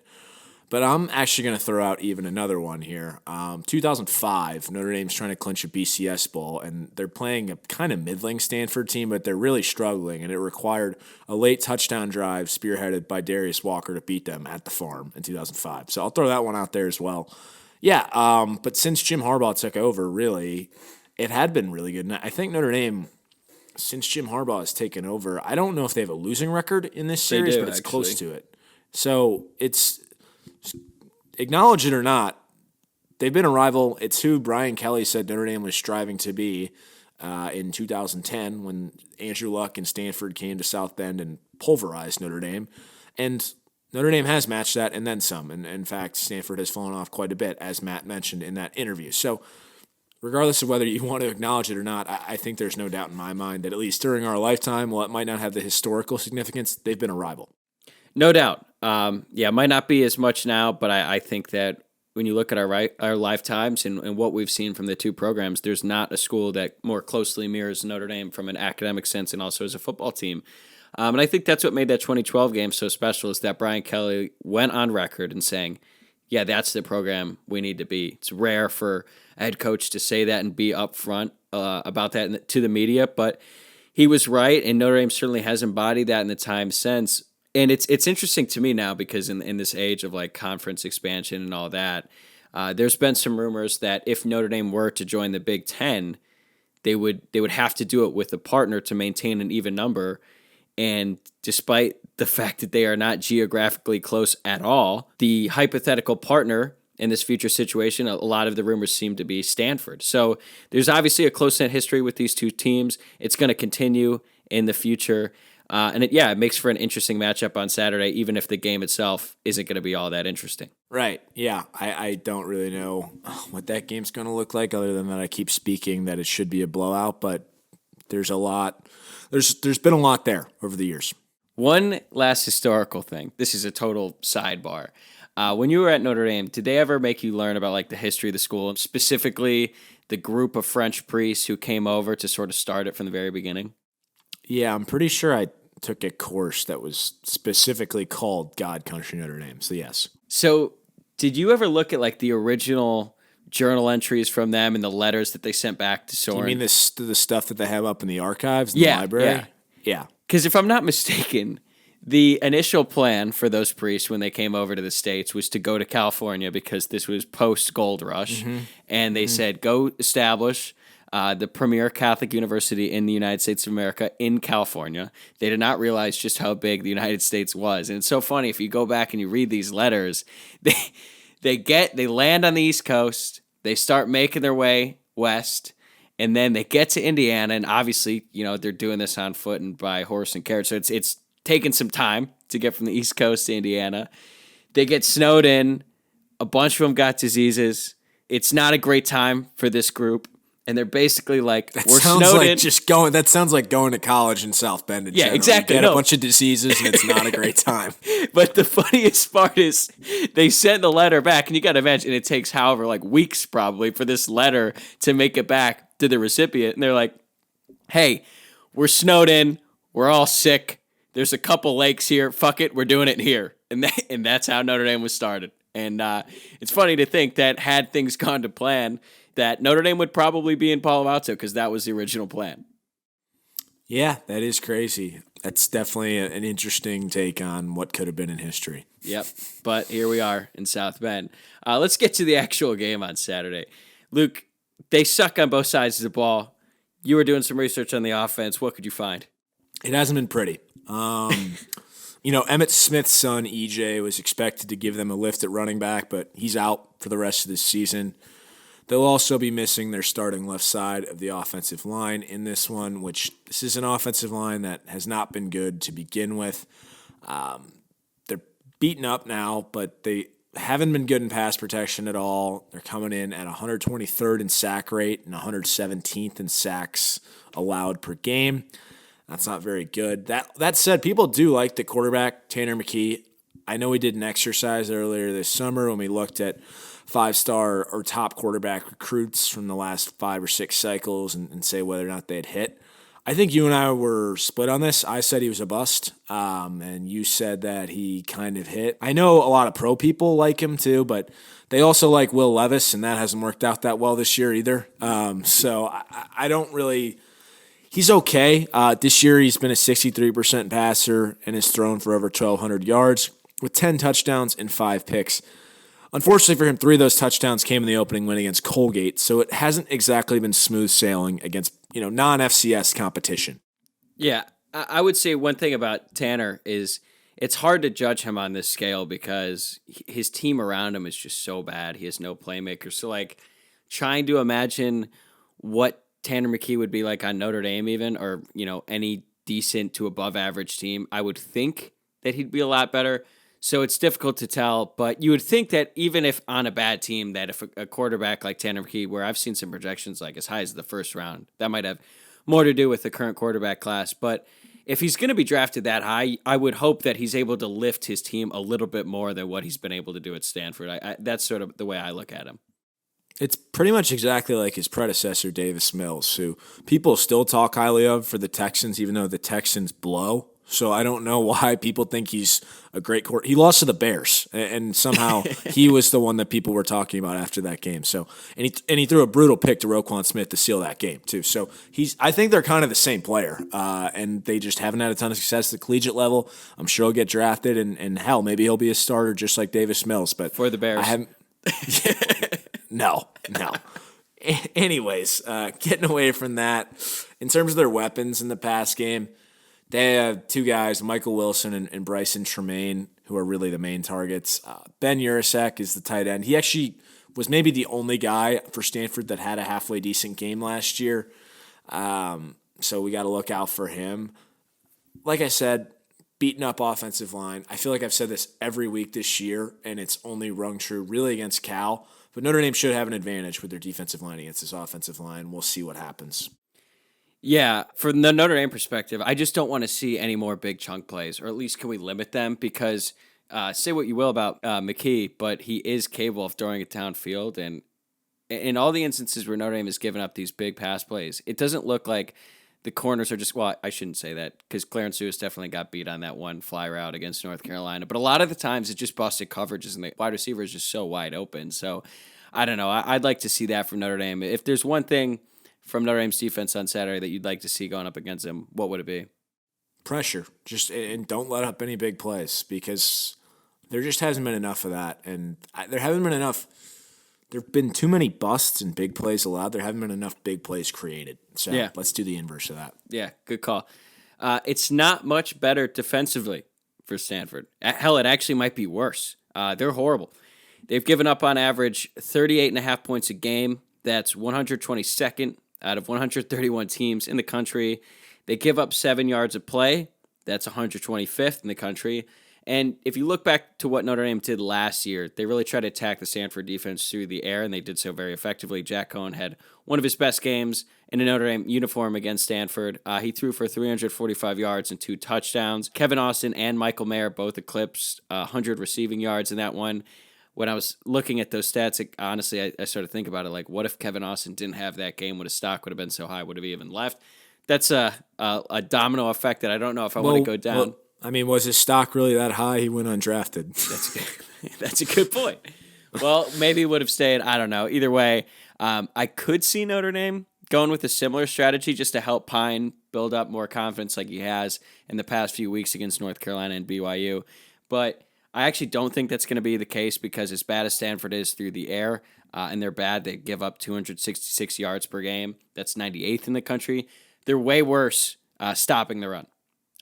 But I'm actually going to throw out even another one here. 2005, Notre Dame's trying to clinch a BCS bowl, and they're playing a kind of middling Stanford team, but they're really struggling, and it required a late touchdown drive spearheaded by Darius Walker to beat them at the Farm in 2005. So I'll throw that one out there as well. Yeah, but since Jim Harbaugh took over, really, it had been really good. And I think Notre Dame, since Jim Harbaugh has taken over, I don't know if they have a losing record in this series, but it's close to it. So it's, acknowledge it or not, they've been a rival. It's who Brian Kelly said Notre Dame was striving to be in 2010 when Andrew Luck and Stanford came to South Bend and pulverized Notre Dame. And Notre Dame has matched that and then some. And in fact, Stanford has fallen off quite a bit, as Matt mentioned in that interview. So regardless of whether you want to acknowledge it or not, I think there's no doubt in my mind that at least during our lifetime, while it might not have the historical significance, they've been a rival. No doubt. It might not be as much now, but I think that when you look at our lifetimes and what we've seen from the two programs, there's not a school that more closely mirrors Notre Dame from an academic sense and also as a football team. And I think that's what made that 2012 game so special is that Brian Kelly went on record and saying, yeah, that's the program we need to be. It's rare for a head coach to say that and be upfront about that to the media, but he was right, and Notre Dame certainly has embodied that in the time since. And it's interesting to me now because in this age of conference expansion and all that, there's been some rumors that if Notre Dame were to join the Big Ten, they would have to do it with a partner to maintain an even number. And despite the fact that they are not geographically close at all, the hypothetical partner in this future situation, a lot of the rumors seem to be Stanford. So there's obviously a close-knit history with these two teams. It's going to continue in the future. And it makes for an interesting matchup on Saturday, even if the game itself isn't going to be all that interesting. Right. Yeah. I don't really know what that game's going to look like other than that I keep speaking that it should be a blowout, but there's a lot. There's been a lot there over the years. One last historical thing. This is a total sidebar. When you were at Notre Dame, did they ever make you learn about the history of the school, and specifically the group of French priests who came over to sort of start it from the very beginning? Yeah, I'm pretty sure I took a course that was specifically called God, Country, Notre Dame. So yes. So did you ever look at the original journal entries from them and the letters that they sent back to Soren? You mean the stuff that they have up in the archives in the library? Yeah. Because if I'm not mistaken, the initial plan for those priests when they came over to the States was to go to California because this was post-Gold Rush. Mm-hmm. And they said, go establish the premier Catholic university in the United States of America in California. They did not realize just how big the United States was. And it's so funny, if you go back and you read these letters, they land on the East Coast, they start making their way west, and then they get to Indiana, and obviously, they're doing this on foot and by horse and carriage, so it's taken some time to get from the East Coast to Indiana. They get snowed in, a bunch of them got diseases. It's not a great time for this group. And they're basically we're snowed in. That sounds like going to college in South Bend. Yeah, exactly. You get a bunch of diseases, and it's not a great time. But the funniest part is they send the letter back, and you got to imagine it takes however weeks probably for this letter to make it back to the recipient. And they're like, "Hey, we're snowed in. We're all sick. There's a couple lakes here. Fuck it, we're doing it here." And that's how Notre Dame was started. And it's funny to think that had things gone to plan, that Notre Dame would probably be in Palo Alto because that was the original plan. Yeah, that is crazy. That's definitely an interesting take on what could have been in history. Yep, but here we are in South Bend. Let's get to the actual game on Saturday. Luke, they suck on both sides of the ball. You were doing some research on the offense. What could you find? It hasn't been pretty. Emmitt Smith's son, EJ, was expected to give them a lift at running back, but he's out for the rest of the season. They'll also be missing their starting left side of the offensive line in this one, which this is an offensive line that has not been good to begin with. They're beaten up now, but they haven't been good in pass protection at all. They're coming in at 123rd in sack rate and 117th in sacks allowed per game. That's not very good. That said, people do like the quarterback, Tanner McKee. I know we did an exercise earlier this summer when we looked at 5-star or top quarterback recruits from the last 5 or 6 cycles and say whether or not they'd hit. I think you and I were split on this. I said he was a bust, and you said that he kind of hit. I know a lot of pro people like him too, but they also like Will Levis, and that hasn't worked out that well this year either. So I don't really... He's okay. This year he's been a 63% passer and has thrown for over 1,200 yards with 10 touchdowns and 5 picks. Unfortunately for him, 3 of those touchdowns came in the opening win against Colgate, so it hasn't exactly been smooth sailing against non-FCS competition. Yeah, I would say one thing about Tanner is it's hard to judge him on this scale because his team around him is just so bad. He has no playmakers. So, trying to imagine what Tanner McKee would be like on Notre Dame even, or, any decent to above average team, I would think that he'd be a lot better. So it's difficult to tell, but you would think that even if on a bad team, that if a quarterback like Tanner McKee, where I've seen some projections like as high as the first round, that might have more to do with the current quarterback class. But if he's going to be drafted that high, I would hope that he's able to lift his team a little bit more than what he's been able to do at Stanford. That's sort of the way I look at him. It's pretty much exactly like his predecessor, Davis Mills, who people still talk highly of for the Texans, even though the Texans blow. So I don't know why people think he's a great quarterback. He lost to the Bears, and somehow he was the one that people were talking about after that game. So and he threw a brutal pick to Roquan Smith to seal that game too. So I think they're kind of the same player, and they just haven't had a ton of success at the collegiate level. I'm sure he'll get drafted, and hell, maybe he'll be a starter just like Davis Mills. But for the Bears, I haven't. No. Anyways, getting away from that, in terms of their weapons in the pass game, they have 2 guys, Michael Wilson and Bryson Tremaine, who are really the main targets. Ben Urasek is the tight end. He actually was maybe the only guy for Stanford that had a halfway decent game last year. So we got to look out for him. Like I said, beaten up offensive line. I feel like I've said this every week this year, and it's only rung true really against Cal. But Notre Dame should have an advantage with their defensive line against this offensive line. We'll see what happens. Yeah, from the Notre Dame perspective, I just don't want to see any more big chunk plays, or at least can we limit them? Because say what you will about McKee, but he is capable of throwing it downfield. And in all the instances where Notre Dame has given up these big pass plays, it doesn't look like the corners are just, well, I shouldn't say that because Clarence Lewis definitely got beat on that one fly route against North Carolina. But a lot of the times it's just busted coverages and the wide receiver is just so wide open. So I don't know. I'd like to see that from Notre Dame. If there's one thing from Notre Dame's defense on Saturday that you'd like to see going up against them, what would it be? Pressure. And don't let up any big plays because there just hasn't been enough of that. And there haven't been enough. There have been too many busts and big plays allowed. There haven't been enough big plays created. So Let's do the inverse of that. Yeah, good call. It's not much better defensively for Stanford. Hell, it actually might be worse. They're horrible. They've given up on average 38.5 points a game. That's 122nd out of 131 teams in the country. They give up 7 yards of play. That's 125th in the country. And if you look back to what Notre Dame did last year, they really tried to attack the Stanford defense through the air, and they did so very effectively. Jack Cohen had one of his best games in a Notre Dame uniform against Stanford. He threw for 345 yards and 2 touchdowns. Kevin Austin and Michael Mayer both eclipsed 100 receiving yards in that one. When I was looking at those stats, honestly, I started thinking about it, like, what if Kevin Austin didn't have that game? Would his stock would have been so high? Would have he even left? That's a domino effect that I don't know if I want to go down. I mean, was his stock really that high? He went undrafted. That's a good point. Well, maybe he would have stayed. I don't know. Either way, I could see Notre Dame going with a similar strategy just to help Pine build up more confidence like he has in the past few weeks against North Carolina and BYU. But I actually don't think that's going to be the case because as bad as Stanford is through the air, and they're bad, they give up 266 yards per game. That's 98th in the country. They're way worse stopping the run.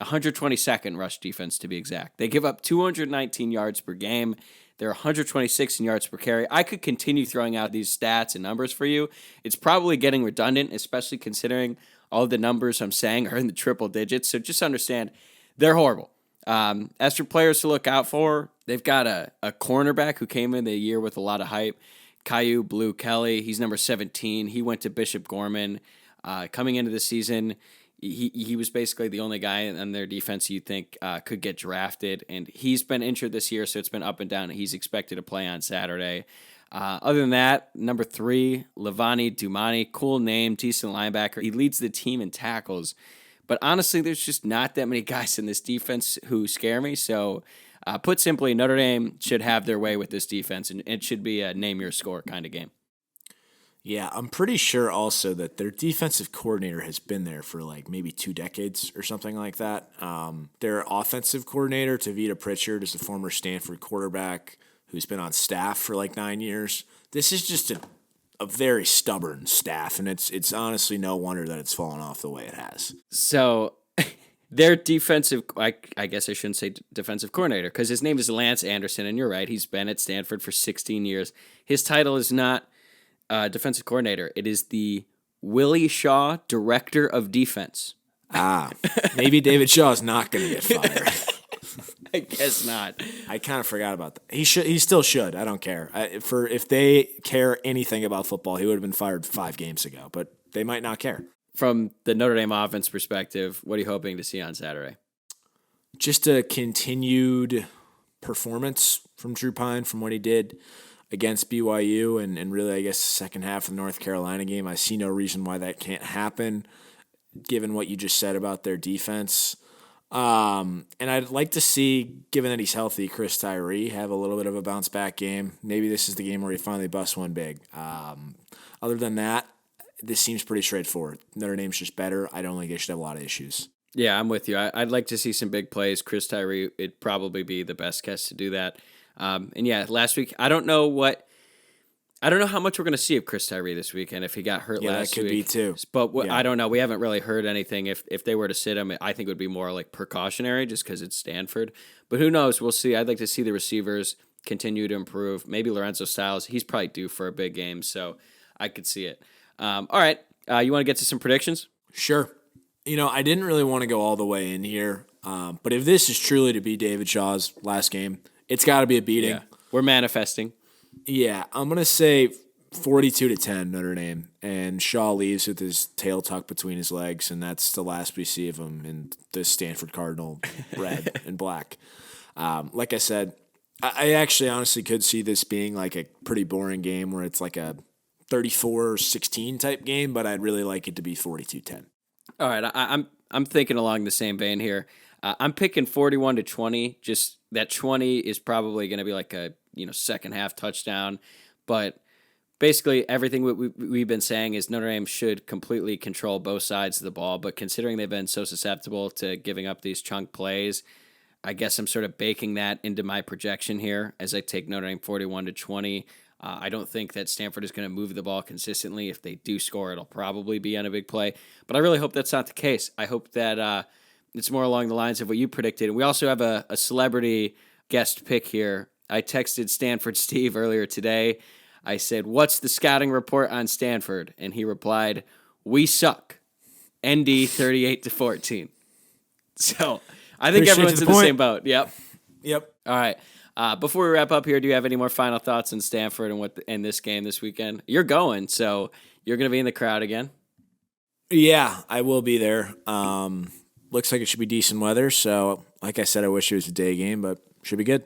122nd rush defense to be exact. They give up 219 yards per game. They're 126 in yards per carry. I could continue throwing out these stats and numbers for you. It's probably getting redundant, especially considering all of the numbers I'm saying are in the triple digits. So just understand, they're horrible. As for players to look out for, they've got a cornerback who came in the year with a lot of hype, Caillou Blue Kelly. He's number 17. He went to Bishop Gorman. Coming into the season, he was basically the only guy on their defense you think could get drafted, and he's been injured this year, so it's been up and down. He's expected to play on Saturday. Other than that, number 3, Levani Dumani, cool name, decent linebacker. He leads the team in tackles, but honestly, there's just not that many guys in this defense who scare me. So, put simply, Notre Dame should have their way with this defense, and it should be a name your score kind of game. Yeah, I'm pretty sure also that their defensive coordinator has been there for like maybe 2 decades or something like that. Their offensive coordinator, Tavita Pritchard, is a former Stanford quarterback who's been on staff for like 9 years. This is just a very stubborn staff, and it's honestly no wonder that it's fallen off the way it has. So their defensive, I guess I shouldn't say defensive coordinator because his name is Lance Anderson, and you're right, he's been at Stanford for 16 years. His title is not defensive coordinator. It is the Willie Shaw Director of Defense. Maybe David Shaw is not going to get fired. I guess not. I kind of forgot about that. He still should. I don't care. If they care anything about football, he would have been fired 5 games ago. But they might not care. From the Notre Dame offense perspective, what are you hoping to see on Saturday? Just a continued performance from Drew Pine from what he did against BYU and really, I guess, the second half of the North Carolina game. I see no reason why that can't happen, given what you just said about their defense. And I'd like to see, given that he's healthy, Chris Tyree have a little bit of a bounce-back game. Maybe this is the game where he finally busts one big. Other than that, this seems pretty straightforward. Notre Dame's just better. I don't think they should have a lot of issues. Yeah, I'm with you. I'd like to see some big plays. Chris Tyree, it'd probably be the best guess to do that. And yeah, last week, I don't know how much we're going to see of Chris Tyree this weekend if he got hurt last week. Yeah, that could be too. But I don't know. We haven't really heard anything. If they were to sit him, I think it would be more like precautionary just because it's Stanford. But who knows? We'll see. I'd like to see the receivers continue to improve. Maybe Lorenzo Styles. He's probably due for a big game, so I could see it. All right. You want to get to some predictions? Sure. I didn't really want to go all the way in here, but if this is truly to be David Shaw's last game, it's got to be a beating. Yeah. We're manifesting. Yeah, I'm going to say 42-10 Notre Dame, and Shaw leaves with his tail tucked between his legs, and that's the last we see of him in the Stanford Cardinal red and black. Like I said, I actually honestly could see this being like a pretty boring game where it's like a 34-16 type game, but I'd really like it to be 42-10. All right, I'm thinking along the same vein here. I'm picking 41-20. Just that 20 is probably going to be like a second half touchdown, but basically everything we've been saying is Notre Dame should completely control both sides of the ball. But considering they've been so susceptible to giving up these chunk plays, I guess I'm sort of baking that into my projection here as I take Notre Dame 41-20. I don't think that Stanford is going to move the ball consistently. If they do score, it'll probably be on a big play. But I really hope that's not the case. I hope that it's more along the lines of what you predicted. And we also have a celebrity guest pick here. I texted Stanford Steve earlier today. I said, "What's the scouting report on Stanford?" And he replied, "We suck. ND 38-14. So I think everyone's in the same boat. Yep. All right. Before we wrap up here, do you have any more final thoughts on Stanford and in this game this weekend? You're going, so you're going to be in the crowd again. Yeah, I will be there. Looks like it should be decent weather. So, like I said, I wish it was a day game, but should be good.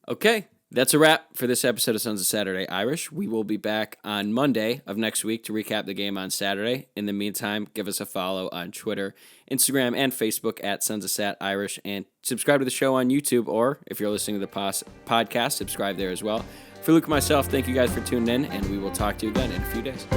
Okay. That's a wrap for this episode of Sons of Saturday Irish. We will be back on Monday of next week to recap the game on Saturday. In the meantime, give us a follow on Twitter, Instagram, and Facebook at Sons of Sat Irish, and subscribe to the show on YouTube, or if you're listening to the podcast, subscribe there as well. For Luke and myself, thank you guys for tuning in, and we will talk to you again in a few days.